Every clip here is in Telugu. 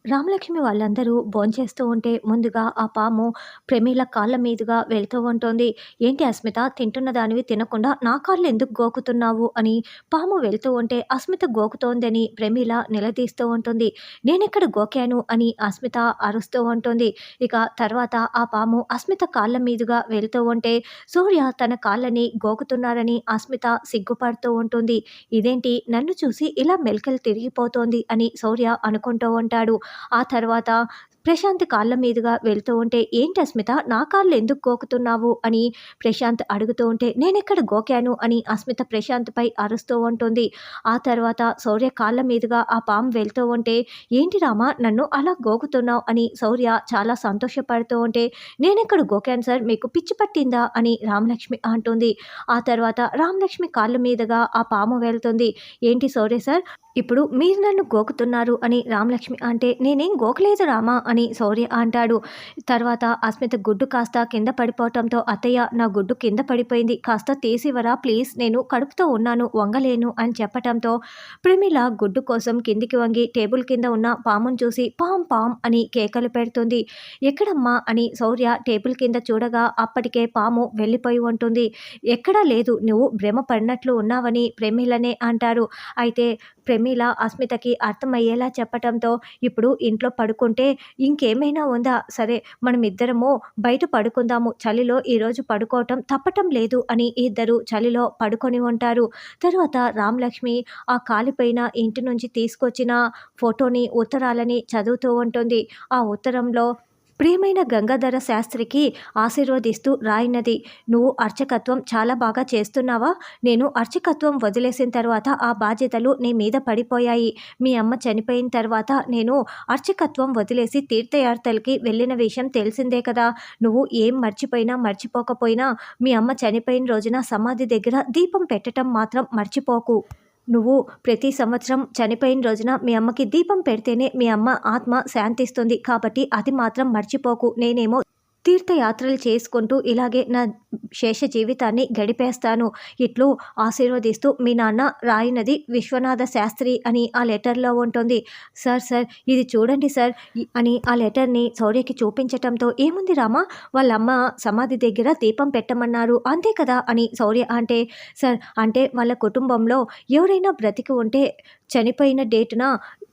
రామలక్ష్మి వాళ్ళందరూ భోంచేస్తూ ఉంటే ముందుగా ఆ పాము ప్రమీల కాళ్ళ మీదుగా వెళ్తూ ఉంటుంది. "ఏంటి అస్మిత, తింటున్న దానివి తినకుండా నా కాళ్ళు ఎందుకు గోకుతున్నావు?" అని పాము వెళ్తూ ఉంటే అస్మిత గోకుతోందని ప్రమీల నిలదీస్తూ ఉంటుంది. "నేనెక్కడ గోకాను?" అని అస్మిత అరుస్తూ ఉంటుంది. ఇక తర్వాత ఆ పాము అస్మిత కాళ్ళ మీదుగా వెళ్తూ ఉంటే సూర్య తన కాళ్ళని గోకుతున్నారని అస్మిత సిగ్గుపడుతూ ఉంటుంది. ఇదేంటి నన్ను చూసి ఇలా మెలికలు తిరిగిపోతోంది అని శౌర్య అనుకుంటూ ఉంటాడు. ఆ తర్వాత ప్రశాంత్ కాళ్ళ మీదుగా వెళ్తూ ఉంటే, "ఏంటి అస్మిత, నా కాళ్ళు ఎందుకు గోకుతున్నావు?" అని ప్రశాంత్ అడుగుతూ ఉంటే, "నేనెక్కడ గోకాను?" అని అస్మిత ప్రశాంత్‌పై అరుస్తూ ఉంటుంది. ఆ తర్వాత శౌర్య కాళ్ళ మీదుగా ఆ పాము వెళ్తూ ఉంటే, "ఏంటి రామా, నన్ను అలా గోకుతున్నావు?" అని శౌర్య చాలా సంతోషపడుతూ ఉంటే, "నేనెక్కడ గోకాను సార్, మీకు పిచ్చి పట్టిందా?" అని రామలక్ష్మి అంటుంది. ఆ తర్వాత రామలక్ష్మి కాళ్ళ మీదుగా ఆ పాము వెళ్తుంది. "ఏంటి శౌర్య సార్, ఇప్పుడు మీరు నన్ను గోకుతున్నారు" అని రామలక్ష్మి అంటే, "నేనేం గోకలేదు రామా" అని శౌర్య అంటాడు. తర్వాత అస్మిత గుడ్డు కాస్త కింద పడిపోవటంతో, "అత్తయ్య, నా గుడ్డు కింద పడిపోయింది, కాస్త తీసివ్వరా ప్లీజ్, నేను కడుపుతో ఉన్నాను, వంగలేను" అని చెప్పటంతో ప్రమీల గుడ్డు కోసం కిందికి వంగి టేబుల్ కింద ఉన్న పామును చూసి పాం పాం అని కేకలు పెడుతుంది. "ఎక్కడమ్మా?" అని శౌర్య టేబుల్ కింద చూడగా అప్పటికే పాము వెళ్ళిపోయి ఉంటుంది. "ఎక్కడా లేదు, నువ్వు భ్రమ పడినట్లు ఉన్నావని" ప్రమీలనే అంటారు. అయితే ప్రమీల అస్మితకి అర్థమయ్యేలా చెప్పటంతో, "ఇప్పుడు ఇంట్లో పడుకుంటే ఇంకేమైనా ఉందా? సరే, మనమిద్దరము బయట పడుకుందాము. చలిలో ఈరోజు పడుకోవటం తప్పటం లేదు" అని ఇద్దరు చలిలో పడుకొని ఉంటారు. తరువాత రామలక్ష్మి ఆ కాలిపోయిన ఇంటి నుంచి తీసుకొచ్చిన ఫోటోని, ఉత్తరాలని చదువుతూ ఉంటుంది. ఆ ఉత్తరంలో ప్రియమైన గంగాధర శాస్త్రికి ఆశీర్వదిస్తూ రాయినది, "నువ్వు అర్చకత్వం చాలా బాగా చేస్తున్నావా? నేను అర్చకత్వం వదిలేసిన తర్వాత ఆ బాధ్యతలు నీ మీద పడిపోయాయి. మీ అమ్మ చనిపోయిన తర్వాత నేను అర్చకత్వం వదిలేసి తీర్థయాత్రలకి వెళ్ళిన విషయం తెలిసిందే కదా. నువ్వు ఏం మర్చిపోయినా మర్చిపోకపోయినా మీ అమ్మ చనిపోయిన రోజున సమాధి దగ్గర దీపం పెట్టటం మాత్రం మర్చిపోకు. నువ్వు ప్రతి సంవత్సరం చనిపోయిన రోజున మీ అమ్మకి దీపం పెడితేనే మీ అమ్మ ఆత్మ శాంతిస్తుంది. కాబట్టి అది మాత్రం మర్చిపోకు. నేనేమో తీర్థయాత్రలు చేసుకుంటూ ఇలాగే నా శేష జీవితాన్ని గడిపేస్తాను. ఇట్లు ఆశీర్వదిస్తూ మీ నాన్న రాయినది విశ్వనాథ శాస్త్రి" అని ఆ లెటర్‌లో ఉంటుంది. "సార్, సార్, ఇది చూడండి సార్" అని ఆ లెటర్‌ని శౌర్యకి చూపించటంతో, "ఏముంది రామా, వాళ్ళమ్మ సమాధి దగ్గర దీపం పెట్టమన్నారు అంతే కదా" అని శౌర్య అంటే, "సార్, అంటే వాళ్ళ కుటుంబంలో ఎవరైనా బ్రతికి ఉంటే చనిపోయిన డేటున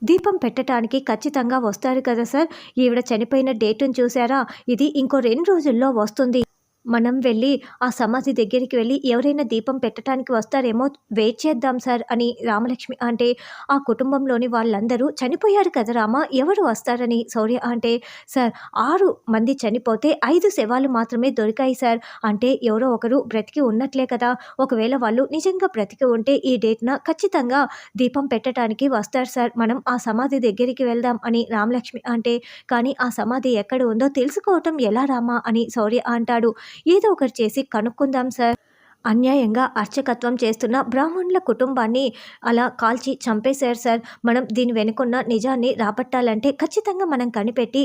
దీపం పెట్టటానికి ఖచ్చితంగా వస్తారు కదా సార్. ఈవిడ చనిపోయిన డేటును చూసారా? ఇది ఇంకో 2 రోజుల్లో వస్తుంది. మనం వెళ్ళి ఆ సమాధి దగ్గరికి వెళ్ళి ఎవరైనా దీపం పెట్టటానికి వస్తారేమో, వెయిట్ చేద్దాం సార్" అని రామలక్ష్మి అంటే, "ఆ కుటుంబంలోని వాళ్ళందరూ చనిపోయారు కదా రామా, ఎవరు వస్తారని" శౌర్య అంటే, "సార్, 6 మంది చనిపోతే 5 శవాలు మాత్రమే దొరికాయి సార్. అంటే ఎవరో ఒకరు బ్రతికి ఉన్నట్లే కదా. ఒకవేళ వాళ్ళు నిజంగా బ్రతికి ఉంటే ఈ డేట్‌న ఖచ్చితంగా దీపం పెట్టటానికి వస్తారు సార్. మనం ఆ సమాధి దగ్గరికి వెళ్దాం" అని రామలక్ష్మి అంటే, "కానీ ఆ సమాధి ఎక్కడ ఉందో తెలుసుకోవటం ఎలా రామా" అని శౌర్య అంటాడు. "ఏదో ఒకటి చేసి కనుక్కుందాం సార్. అన్యాయంగా అర్చకత్వం చేస్తున్న బ్రాహ్మణుల కుటుంబాన్ని అలా కాల్చి చంపేశారు సార్. మనం దీని వెనుకున్న నిజాన్ని రాబట్టాలంటే ఖచ్చితంగా మనం కనిపెట్టి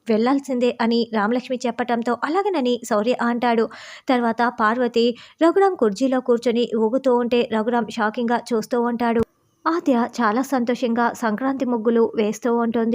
వెళ్ళాల్సిందే" అని రామలక్ష్మి చెప్పటంతో, "అలాగనని" శౌర్య అంటాడు. తర్వాత పార్వతి రఘురాం కుర్చీలో కూర్చొని ఊగుతూ ఉంటే రఘురాం షాకింగ్‌గా చూస్తూ ఉంటాడు. ఆద్య చాలా సంతోషంగా సంక్రాంతి ముగ్గులు వేస్తూ ఉంటుంది.